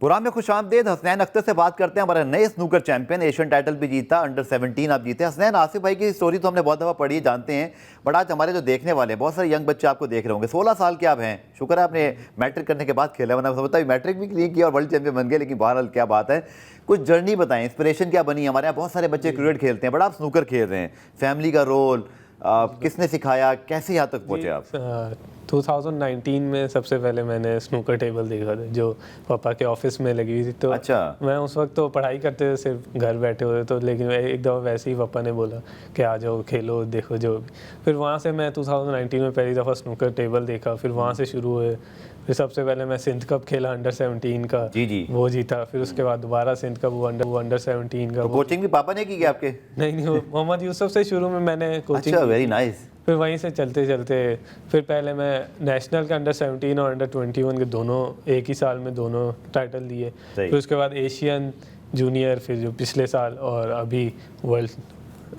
पुरान में खुशामदेद। हसनैन अख्तर से बात करते हैं, हमारे नए स्नूकर चैंपियन, एशियन टाइटल भी जीता, अंडर 17 आप जीते। हसनैन, आसिफ भाई की स्टोरी तो हमने बहुत दफ़ा पढ़ी, जानते हैं, बट आज हमारे जो देखने वाले हैं, बहुत सारे यंग बच्चे आपको देख रहे होंगे। 16 साल के आप हैं, शुक्र है आपने मैट्रिक करने के बाद खेला, वरना समझता मैट्रिक भी नहीं किया और वर्ल्ड चैंपियन बन गए। लेकिन बहरहाल क्या बात है, कुछ जर्नी बताएं, इंस्पिरेशन क्या बनी? हमारे यहाँ बहुत सारे बच्चे क्रिकेट खेलते हैं, बट आप स्नूकर खेल रहे हैं, फैमिली का रोल किसने सिखाया, कैसे यहाँ तक पहुँचे आप? 2019 में सबसे पहले मैंने स्नूकर टेबल देखा था जो पापा के ऑफिस में लगी हुई थी। तो अच्छा। मैं उस वक्त तो पढ़ाई करते थे, सिर्फ घर बैठे हुए, तो लेकिन एक दफ़ा वैसे ही पापा ने बोला कि आ जाओ खेलो देखो जो भी। फिर वहाँ से मैं 2019 में पहली दफ़ा स्नूकर टेबल देखा, फिर वहाँ से शुरू हुए। फिर सबसे पहले मैं सिंध कप खेला अंडर 17 का, जी वो जीता। फिर उसके बाद दोबारा सिंध कप, वो अंडर 17 का। तो कोचिंग भी पापा ने की क्या आपके? नहीं, मोहम्मद यूसुफ से शुरू में मैंने कोचिंग। अच्छा, वेरी नाइस। फिर वहीं से चलते चलते फिर पहले मैं नेशनल के अंडर 17 और अंडर 21 के दोनों एक ही साल में दोनों टाइटल लिए। फिर उसके बाद एशियन जूनियर, फिर जो पिछले साल, और अभी वर्ल्ड।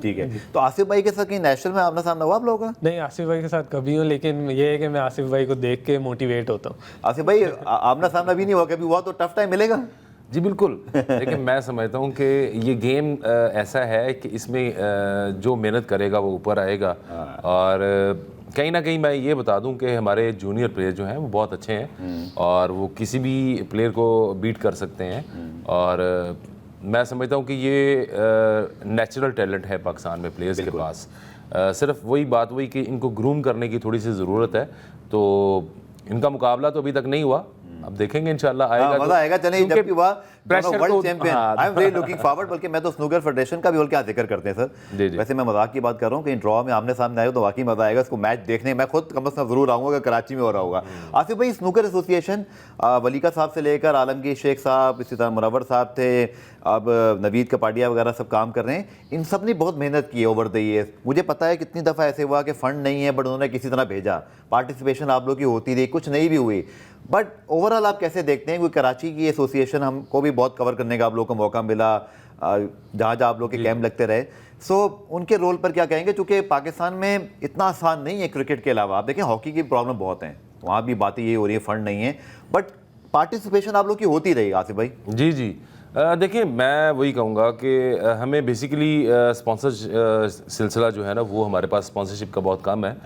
ठीक है, तो आसिफ भाई के साथ कहीं नेशनल में आमना सामना हुआ आप लोगों का? नहीं, आसिफ भाई के साथ कभी हूँ, लेकिन ये है कि मैं आसिफ भाई को देख के मोटिवेट होता हूँ। आसिफ भाई, आमना सामना भी नहीं हुआ कभी? हुआ तो टफ टाइम मिलेगा जी, बिल्कुल। लेकिन मैं समझता हूँ कि ये गेम ऐसा है कि इसमें जो मेहनत करेगा वो ऊपर आएगा। और कहीं ना कहीं मैं ये बता दूं कि हमारे जूनियर प्लेयर जो हैं वो बहुत अच्छे हैं और वो किसी भी प्लेयर को बीट कर सकते हैं। और मैं समझता हूँ कि ये नेचुरल टैलेंट है पाकिस्तान में प्लेयर्स के पास। सिर्फ वही बात हुई कि इनको ग्रूम करने की थोड़ी सी ज़रूरत है। तो इनका मुकाबला तो अभी तक नहीं हुआ, अब देखेंगे इंशाल्लाह आएगा। मजा आएगा। चलें, जब भी हुआ world champion, I am very looking forward. बल्कि मैं तो स्नूकर फेडरेशन का भी और क्या जिक्र करते हैं सर। वैसे मैं मजाक की बात कर रहा हूँ, कहीं ड्रॉ में आमने सामने आए तो वाकई मजा आएगा इसको मैच देखने। मैं खुद कम से कम जरूर आऊँगा अगर कराची में हो रहा होगा। आसिफ भाई, स्नूकर एसोसिएशन वलीका साहब से लेकर आलमगीर शेख साहब, इसी तरह मुनव्वर साहब थे, अब नवीद कपाडिया वगैरह सब काम कर रहे हैं। इन सब ने बहुत मेहनत की ओवर द ईयर्स। मुझे पता है कितनी दफ़ा ऐसे हुआ कि फ़ंड नहीं है, बट उन्होंने किसी तरह भेजा, पार्टिसिपेशन आप लोग की होती रही, कुछ नहीं भी हुई। बट ओवरऑल आप कैसे देखते हैं? क्योंकि कराची की एसोसिएशन हमको भी बहुत कवर करने का आप लोगों को मौका मिला, जहाँ जहाँ आप लोग के कैंप लगते रहे। सो उनके रोल पर क्या कहेंगे? चूँकि पाकिस्तान में इतना आसान नहीं है क्रिकेट के अलावा। आप देखें, हॉकी की प्रॉब्लम बहुत है, वहाँ भी बातें ये हो रही है, फ़ंड नहीं है, बट पार्टिसिपेशन आप लोग की होती रही। आसिफ भाई जी, देखिए, मैं वही कहूँगा कि हमें बेसिकली स्पॉन्सर सिलसिला जो है ना, वो हमारे पास स्पॉन्सरशिप का बहुत कम है।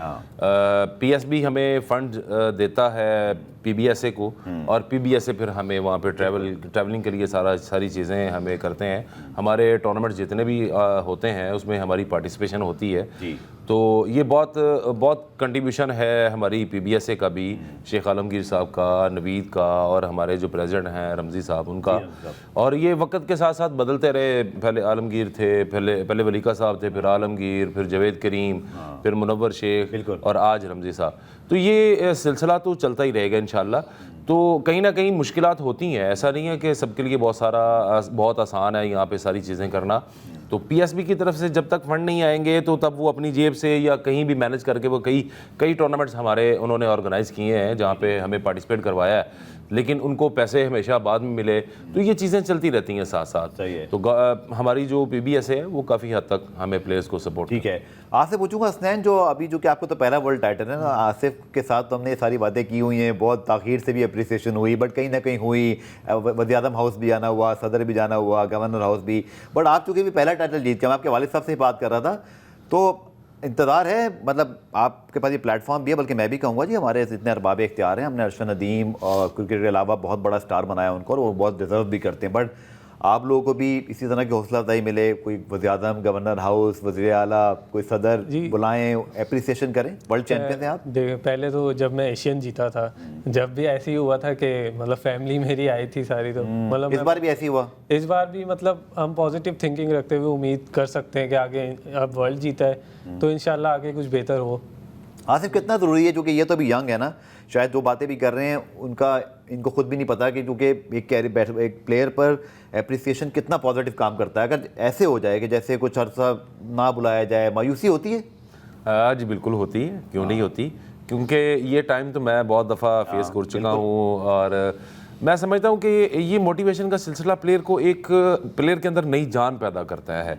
पीएसबी हमें फ़ंड देता है पीबीएसए को, और पीबीएसए फिर हमें वहाँ पे ट्रैवलिंग के लिए सारी चीज़ें हमें करते हैं। हमारे टूर्नामेंट जितने भी होते हैं उसमें हमारी पार्टिसिपेशन होती है जी। तो ये बहुत कंट्रीब्यूशन है हमारी पीबीएसए का भी, शेख आलमगीर साहब का, नवीद का, और हमारे जो प्रेसिडेंट हैं रमज़ी साहब उनका। और ये वक्त के साथ साथ बदलते रहे। पहले आलमगीर थे, पहले वलीका साहब थे, फिर आलमगीर, फिर जावेद करीम, फिर मुनव्वर शेख, और आज रमज़ी साहब। तो ये सिलसिला तो चलता ही रहेगा इंशाल्लाह। तो कहीं ना कहीं मुश्किलात होती हैं, ऐसा नहीं है कि सबके लिए बहुत आसान है यहाँ पे सारी चीज़ें करना। तो पीएसबी की तरफ से जब तक फंड नहीं आएंगे तो तब वो अपनी जेब से या कहीं भी मैनेज करके वो कई टूर्नामेंट्स हमारे उन्होंने ऑर्गेनाइज़ किए हैं जहाँ पे हमें पार्टिसिपेट करवाया है, लेकिन उनको पैसे हमेशा बाद में मिले। तो ये चीज़ें चलती रहती हैं साथ साथ। सही है। तो हमारी जो पीबीएस है वो काफ़ी हद तक हमें प्लेयर्स को सपोर्ट। ठीक है, आपसे पूछूंगा हसनैन, जो अभी जो कि आपको तो पहला वर्ल्ड टाइटल है ना, आसिफ के साथ तो हमने ये सारी बातें की हुई हैं, बहुत ताख़ीर से भी अप्रिसिएशन हुई, बट कहीं ना कहीं हुई, वज़ीर आज़म हाउस भी आना हुआ, सदर भी जाना हुआ, गवर्नर हाउस भी, बट आप चूँकि भी पहला टाइटल जीत के, मैं आपके वालिद साहब से ही बात कर रहा था, तो इंतज़ार है, मतलब आपके पास ये प्लेटफॉर्म भी है, बल्कि मैं भी कहूँगा जी हमारे इतने अरबाब इख्तियार हैं, हमने अरशद नदीम और क्रिकेट के अलावा बहुत बड़ा स्टार बनाया उनको और वो बहुत डिज़र्व भी करते हैं, बट आप लोगों को भी इसी तरह की हौसला अफजाई मिले, कोई वज़ीर आज़म, गवर्नर हाउस, वज़ीर आला, कोई सदर बुलाएं, एप्रिसिएशन करें। वर्ल्ड चैंपियन थे आप। पहले तो जब मैं एशियन जीता था, जब भी ऐसे ही हुआ था कि मतलब फैमिली मेरी आई थी सारी, तो मतलब इस बार भी ऐसे ही हुआ। इस बार भी मतलब हम पॉजिटिव थिंकिंग रखते हुए उम्मीद कर सकते हैं कि आगे अब वर्ल्ड जीता है तो इंशाल्लाह आगे कुछ बेहतर हो। आसिफ कितना ज़रूरी है, क्योंकि ये तो अभी यंग है ना, शायद जो बातें भी कर रहे हैं उनका इनको खुद भी नहीं पता कि क्योंकि एक प्लेयर पर एप्रिसिएशन कितना पॉजिटिव काम करता है। अगर ऐसे हो जाए कि जैसे कुछ अर्सा ना बुलाया जाए, मायूसी होती है। जी बिल्कुल होती है, क्यों नहीं होती, क्योंकि ये टाइम तो मैं बहुत दफ़ा फेस कर चुका हूँ और मैं समझता हूँ कि ये मोटिवेशन का सिलसिला प्लेयर के अंदर नई जान पैदा करता है।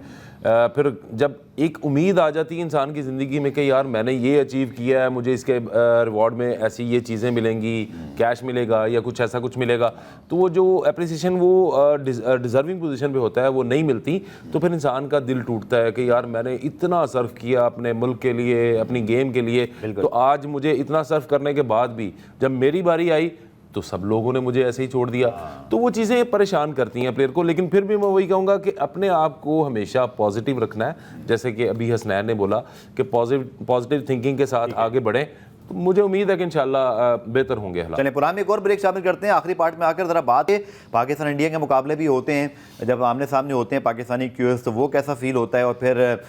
फिर जब एक उम्मीद आ जाती है इंसान की ज़िंदगी में कि यार मैंने ये अचीव किया है, मुझे इसके रिवॉर्ड में ऐसी ये चीज़ें मिलेंगी, कैश मिलेगा या कुछ ऐसा कुछ मिलेगा, तो वो जो अप्रिसिएशन वो डिज़र्विंग पोजीशन पे होता है वो नहीं मिलती, तो फिर इंसान का दिल टूटता है कि यार मैंने इतना सर्व किया अपने मुल्क के लिए, अपनी गेम के लिए, तो आज मुझे इतना सर्व करने के बाद भी जब मेरी बारी आई तो सब लोगों ने मुझे ऐसे ही छोड़ दिया। तो वो चीज़ें परेशान करती हैं प्लेयर को, लेकिन फिर भी मैं वही कहूँगा कि अपने आप को हमेशा पॉजिटिव रखना है, जैसे कि अभी हसनैन ने बोला कि पॉजिटिव थिंकिंग के साथ आगे बढ़ें, तो मुझे उम्मीद है कि इंशाल्लाह बेहतर होंगे हालात। चलिए पुराने एक और ब्रेक शामिल करते हैं। आखिरी पार्ट में आकर ज़रा बात है, पाकिस्तान इंडिया के मुकाबले भी होते हैं, जब आमने सामने होते हैं पाकिस्तानी क्यूएस, तो वो कैसा फील होता है, और फिर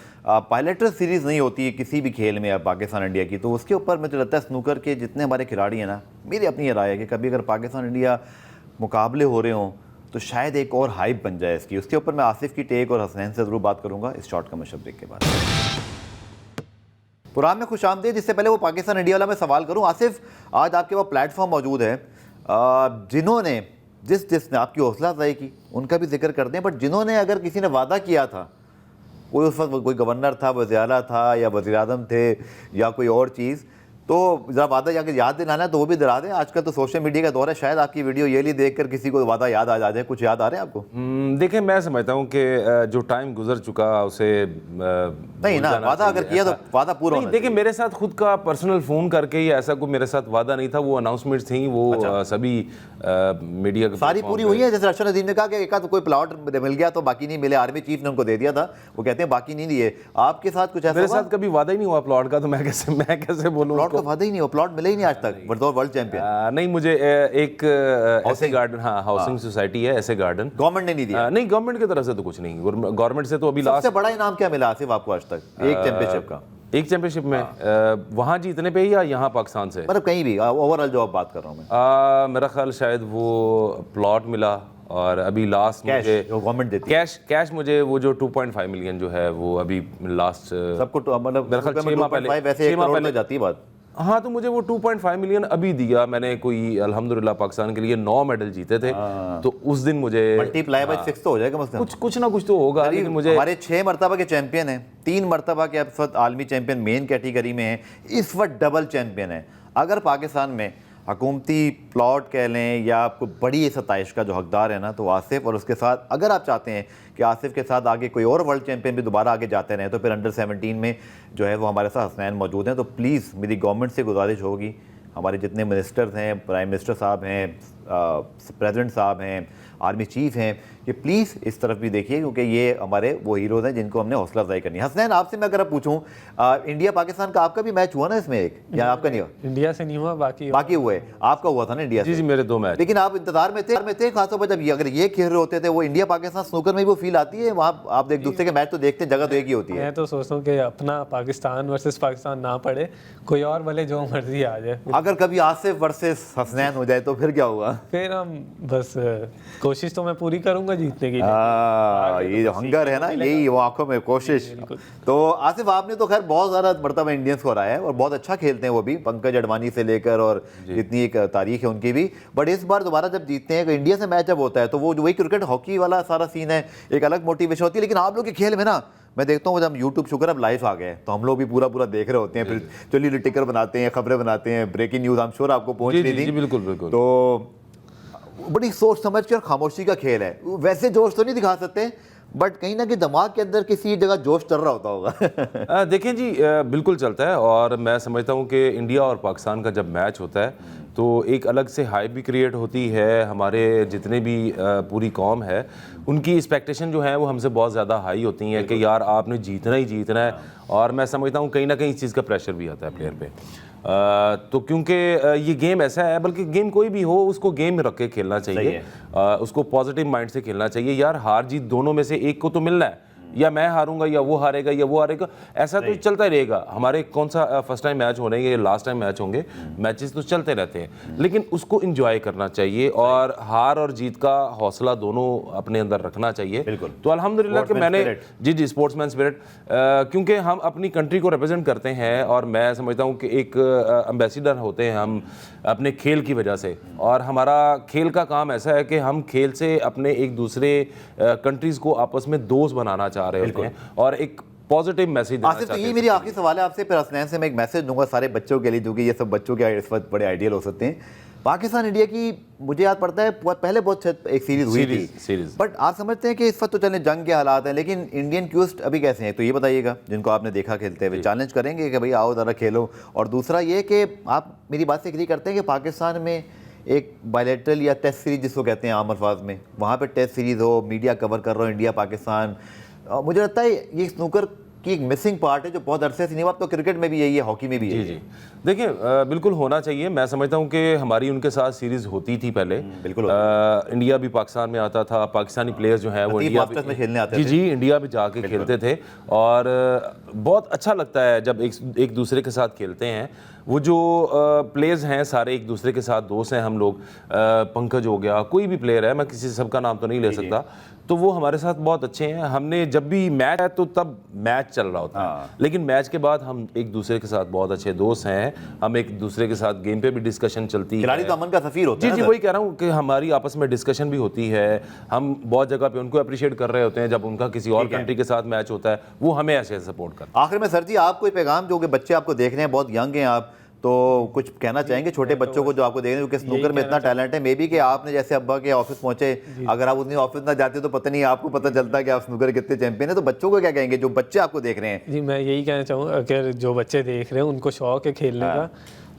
पायलटर सीरीज़ नहीं होती है किसी भी खेल में पाकिस्तान इंडिया की, तो उसके ऊपर मुझे लगता है स्नूकर के जितने हमारे खिलाड़ी हैं ना, मेरी अपनी ये राय है कि कभी अगर पाकिस्तान इंडिया मुकाबले हो रहे हों तो शायद एक और हाइप बन जाए इसकी। उसके ऊपर मैं आसिफ की टेक और हसनैन से ज़रूर बात करूँगा इस शॉर्ट कमर्शियल ब्रेक के बाद। पुरान में खुश आमदीद। जिससे पहले वो पाकिस्तान इंडिया वाला मैं सवाल करूं, आसिफ आज आपके पास प्लेटफॉर्म मौजूद है, जिन्होंने जिसने आपकी हौसला अफजाई की उनका भी जिक्र करते हैं, बट जिन्होंने अगर किसी ने वादा किया था, कोई उस वक्त कोई गवर्नर था, वज़ीर आला था या वज़ीर आज़म थे या कोई और चीज़, तो ज़रा वादा जाकर याद दिलाना है तो वो भी दिला दें। आजकल तो सोशल मीडिया का दौर है, शायद आपकी वीडियो ये नहीं देखकर किसी को वादा याद आ जाए। कुछ याद आ रहे हैं आपको? देखिए मैं समझता हूँ कि जो टाइम गुजर चुका उसे नहीं ना, वादा अगर किया तो वादा पूरा होना। देखिए मेरे साथ खुद का पर्सनल फ़ोन करके ही ऐसा कोई मेरे साथ वादा नहीं था, वो अनाउंसमेंट्स थी, वो सभी मीडिया सारी पूरी हुई है। जैसे अरशद नदीम ने कहा कि एक तो कोई प्लॉट मिल गया तो बाकी नहीं मिले, आर्मी चीफ ने उनको दे दिया था, वो कहते हैं बाकी नहीं दिए। आपके साथ कुछ ऐसा? मेरे साथ कभी वादा ही नहीं हुआ प्लॉट का, तो मैं कैसे बोलूँ? प्लॉट का वादा ही नहीं हुआ, प्लॉट मिले ही नहीं आज तक बतौर वर्ल्ड चैंपियन। नहीं, मुझे एक ऐसे गार्डन, हाँ हाउसिंग सोसाइटी है, ऐसे गार्डन गवर्नमेंट ने नहीं दिया। नहीं, गवर्नमेंट की तरफ से तो कुछ नहीं, गवर्नमेंट से तो अभी लास्ट। सबसे बड़ा इनाम क्या मिला आसिफ आपको आज तक एक चैंपियनशिप का? एक चैंपियनशिप में वहाँ जीतने पे ही या यहाँ पाकिस्तान से? मतलब कहीं भी, ओवरऑल जो आप बात कर रहा हूँ मैं। मेरा ख्याल शायद वो प्लॉट मिला, और अभी लास्ट मुझे गवर्नमेंट देती है कैश मुझे वो जो 2.5 मिलियन जो है वो अभी लास्ट सबको, मतलब मेरा ख्याल 6 माह पहले, वैसे 1 करोड़ में जाती है बात। हाँ, तो मुझे वो 2.5 मिलियन अभी दिया मैंने। कोई अल्हम्दुलिल्लाह पाकिस्तान के लिए 9 मेडल जीते थे, तो उस दिन मुझे मल्टीप्लाई बाय 6 तो हो जाएगा मसलन, कुछ ना कुछ तो होगा। लेकिन मुझे हमारे 6 मरतबा के चैंपियन हैं, 3 मरतबा के इस वक्त आलमी चैंपियन मेन कैटेगरी में हैं, इस वक्त डबल चैंपियन है। अगर पाकिस्तान में हुकूमती प्लॉट कह लें या आपको बड़ी सताइश का जो हकदार है ना, तो आसिफ, और उसके साथ अगर आप चाहते हैं कि आसिफ के साथ आगे कोई और वर्ल्ड चैंपियन भी दोबारा आगे जाते रहें, तो फिर अंडर 17 में जो है वो हमारे साथ हसनैन मौजूद हैं। तो प्लीज़ मेरी गवर्नमेंट से गुजारिश होगी, हमारे जितने मिनिस्टर्स हैं, प्राइम मिनिस्टर साहब हैं, प्रेसिडेंट साहब हैं, आर्मी चीफ हैं, कि प्लीज़ इस तरफ भी देखिए, क्योंकि ये हमारे वो हीरोज़ हैं जिनको हमने हौसला अफजाई करनी है। हसनैन, आपसे मैं अगर पूछूं, इंडिया पाकिस्तान का आपका भी मैच हुआ ना इसमें एक, या आपका नहीं हुआ? इंडिया से नहीं हुआ, बाकी हुए, आपका हुआ था ना इंडिया जी से? जी, मेरे 2 मैच। लेकिन आप इंतजार में थे खासतौर पर जब अगर ये खेल रहे होते थे, वो इंडिया पाकिस्तान स्नूकर में भी वो फील आती है वहाँ? आप एक दूसरे के मैच तो देखते हैं, जगह तो एक ही होती है। मैं तो सोचता हूँ कि अपना पाकिस्तान वर्सेस पाकिस्तान ना पड़े, कोई और भले जो मर्जी आ जाए। अगर कभी आसिफ वर्सेस हसनैन हो जाए तो फिर क्या होगा? फिर हम बस कोशिश तो मैं पूरी करूंगा जीतने की। ये जो हंगर है ना, यही वो आंखों में कोशिश। तो आसिफ, आपने तो खैर बहुत ज़्यादा मरतबा इंडियंस को हराया है और बहुत अच्छा खेलते हैं वो भी, पंकज अडवाणी से लेकर, और जितनी एक तारीख है उनकी भी। बट इस बार दोबारा जब जीतते हैं, इंडिया से मैच जब होता है, तो वो जो वही क्रिकेट हॉकी वाला सारा सीन है, एक अलग मोटिवेशन होती है। लेकिन आप लोग के खेल में ना, मैं देखता हूँ जब यूट्यूब शुक्र अब लाइव आ गए तो हम लोग भी पूरा देख रहे होते हैं, फिर चलिए टिकर बनाते हैं, खबरें बनाते हैं, ब्रेकिंग न्यूज़ हम श्योर आपको पहुँच रही थी। बिल्कुल बिल्कुल। तो बड़ी सोच समझ के और खामोशी का खेल है। वैसे जोश तो नहीं दिखा सकते, बट कहीं ना कहीं दिमाग के अंदर किसी जगह जोश चल रहा होता होगा। देखें जी, बिल्कुल चलता है, और मैं समझता हूँ कि इंडिया और पाकिस्तान का जब मैच होता है तो एक अलग से हाइप भी क्रिएट होती है। हमारे जितने भी पूरी कौम है, उनकी एक्सपेक्टेशन जो है वो हमसे बहुत ज़्यादा हाई होती हैं कि यार आपने जीतना ही जीतना है। और मैं समझता हूँ कहीं ना कहीं इस चीज़ का प्रेशर भी आता है प्लेयर पे। तो क्योंकि ये गेम ऐसा है, बल्कि गेम कोई भी हो उसको गेम रख के खेलना चाहिए, उसको पॉजिटिव माइंड से खेलना चाहिए। यार हार जीत दोनों में से एक को तो मिलना है, या मैं हारूंगा या वो हारेगा या वो हारेगा, ऐसा तो चलता ही रहेगा। हमारे कौन सा फर्स्ट टाइम मैच हो रहे हैं या लास्ट टाइम मैच होंगे, मैचेस तो चलते रहते हैं, लेकिन उसको एंजॉय करना चाहिए और हार और जीत का हौसला दोनों अपने अंदर रखना चाहिए। तो अल्हम्दुलिल्लाह कि मैंने जी स्पोर्ट्समैन स्पिरिट, क्योंकि हम अपनी कंट्री को रिप्रेजेंट करते हैं, और मैं समझता हूँ कि एक एम्बेसडर होते हैं हम अपने खेल की वजह से। और हमारा खेल का काम ऐसा है कि हम खेल से अपने एक दूसरे कंट्रीज़ को आपस में दोस्त बनाना चाह रहे होते हैं और एक पॉजिटिव मैसेज देना चाहते हैं। तो ये मेरी आखिरी सवाल है आपसे, फिर हसनैन से मैं एक मैसेज दूंगा सारे बच्चों के लिए, जो कि ये सब बच्चों के इस वक्त बड़े आइडियल हो सकते हैं। पाकिस्तान इंडिया की मुझे याद पड़ता है पहले बहुत एक सीरीज हुई थी, बट आप समझते हैं कि इस वक्त तो चले जंग के हालात हैं, लेकिन इंडियन क्यूस्ट अभी कैसे हैं? तो ये बताइएगा, जिनको आपने देखा खेलते हुए, चैलेंज करेंगे कि भाई आओ ज़रा खेलो। और दूसरा ये कि आप मेरी बात से एग्री करते हैं कि पाकिस्तान में एक बायलैटरल या टेस्ट सीरीज जिसको कहते हैं आम अल्फाज में, वहाँ पे टेस्ट सीरीज़ हो, मीडिया कवर कर रहा हो इंडिया पाकिस्तान, मुझे लगता है ये स्नूकर की एक मिसिंग पार्ट है जो बहुत अरसे से नहीं हुआ। तो क्रिकेट में भी यही है, हॉकी में भी यही है। देखिए, बिल्कुल होना चाहिए। मैं समझता हूँ कि हमारी उनके साथ सीरीज होती थी पहले, बिल्कुल इंडिया भी पाकिस्तान में आता था, पाकिस्तानी प्लेयर्स जो हैं वो इंडिया में खेलने आते थे। जी इंडिया भी जाके खेलते थे, और बहुत अच्छा लगता है जब एक दूसरे के साथ खेलते हैं। वो जो प्लेयर्स हैं सारे एक दूसरे के साथ दोस्त हैं हम लोग, पंकज हो गया, कोई भी प्लेयर है, मैं किसी सबका नाम तो नहीं ले सकता, तो वो हमारे साथ बहुत अच्छे हैं। हमने जब भी मैच है तो तब मैच चल रहा होता है, लेकिन मैच के बाद हम एक दूसरे के साथ बहुत अच्छे दोस्त हैं। हम एक दूसरे के साथ गेम पे भी डिस्कशन चलती है। खिलाड़ी तो अमन का सफीर होता है। जी वही कह रहा हूँ कि हमारी आपस में डिस्कशन भी होती है। हम बहुत जगह पे उनको अप्रिशिएट कर रहे होते हैं जब उनका किसी और कंट्री के साथ मैच होता है, वो हमें ऐसे सपोर्ट करते हैं। आखिर में सर जी, आप कोई पैगाम, जो कि बच्चे आपको देख रहे हैं, बहुत यंग हैं आप, तो कुछ कहना चाहेंगे छोटे बच्चों को जो आपको देख रहे हैं, क्योंकि स्नूकर में इतना टैलेंट है? मे बी कि आपने जैसे अब्बा के ऑफिस पहुंचे, अगर आप उतनी ऑफिस ना जाते तो पता नहीं आपको पता चलता कि आप स्नूकर कितने चैंपियन है। तो बच्चों को क्या कहेंगे जो बच्चे आपको देख रहे हैं? जी मैं यही कहना चाहूँगा, अगर जो बच्चे देख रहे हैं उनको शौक है खेलने का,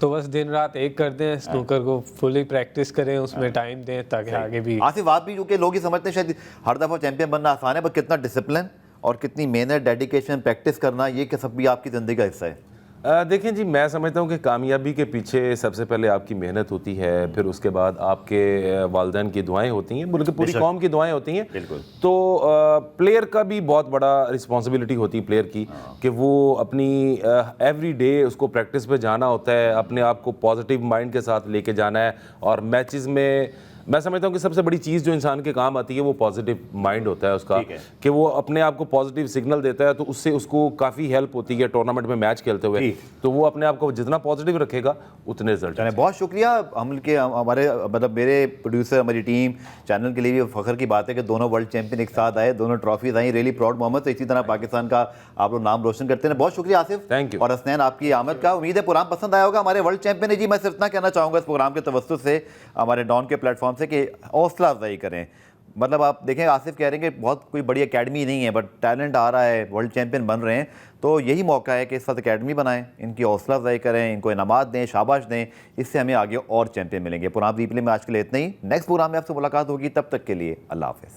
तो बस दिन रात एक कर दें, स्नूकर को फुली प्रैक्टिस करें, उसमें टाइम दें ताकि आगे भी। आसिफ, आप भी, क्योंकि लोग ही समझते हैं शायद हर दफ़ा चैंपियन बनना आसान है, पर कितना डिसिप्लिन और कितनी मेहनत, डेडिकेशन, प्रैक्टिस करना, ये सब भी आपकी ज़िंदगी का हिस्सा है। देखें जी, मैं समझता हूँ कि कामयाबी के पीछे सबसे पहले आपकी मेहनत होती है, फिर उसके बाद आपके वालिदैन की दुआएं होती हैं, बल्कि पूरी कौम की दुआएं होती हैं। बिल्कुल। तो प्लेयर का भी बहुत बड़ा रिस्पॉन्सिबिलिटी होती है प्लेयर की, कि वो अपनी एवरी डे उसको प्रैक्टिस पे जाना होता है, अपने आप को पॉजिटिव माइंड के साथ लेके जाना है। और मैचेस में मैं समझता हूँ कि सबसे बड़ी चीज़ जो इंसान के काम आती है वो पॉजिटिव माइंड होता है उसका, कि वो अपने आप को पॉजिटिव सिग्नल देता है, तो उससे उसको काफ़ी हेल्प होती है टूर्नामेंट में मैच खेलते हुए। तो वो अपने आप को जितना पॉजिटिव रखेगा उतने रिजल्ट। बहुत शुक्रिया। हमारे मतलब मेरे प्रोड्यूसर, हमारी टीम, चैनल के लिए भी फ़ख्र की बात है कि दोनों वर्ल्ड चैंपियन एक साथ आए, दोनों ट्रॉफीज आई। Really proud moment. तो इसी तरह पाकिस्तान का आप लोग नाम रोशन करते हैं। बहुत शुक्रिया आसिफ, थैंक यू। और हसनैन, आपकी आमद का। उम्मीद है प्रोग्राम पसंद आया होगा। हमारे वर्ल्ड चैंपियन है जी, मैं सिर्फ इतना कहना चाहूँगा इस प्रोग्राम के तवज्जुह से, हमारे डॉन के प्लेटफॉर्म से, कि हौसला अफजाई करें, मतलब आप देखें, आसिफ कह रहे हैं कि बहुत कोई बड़ी एकेडमी नहीं है, बट टैलेंट आ रहा है, वर्ल्ड चैंपियन बन रहे हैं, तो यही मौका है कि इस वक्त एकेडमी बनाएं, इनकी हौसला अफजाई करें, इनको इनामात दें, शाबाश दें, इससे हमें आगे और चैंपियन मिलेंगे। पुराना रिप्ले में आज के लिए इतना ही। नेक्स्ट प्रोग्राम में आपसे मुलाकात होगी, तब तक के लिए अल्लाह हाफ़िज़।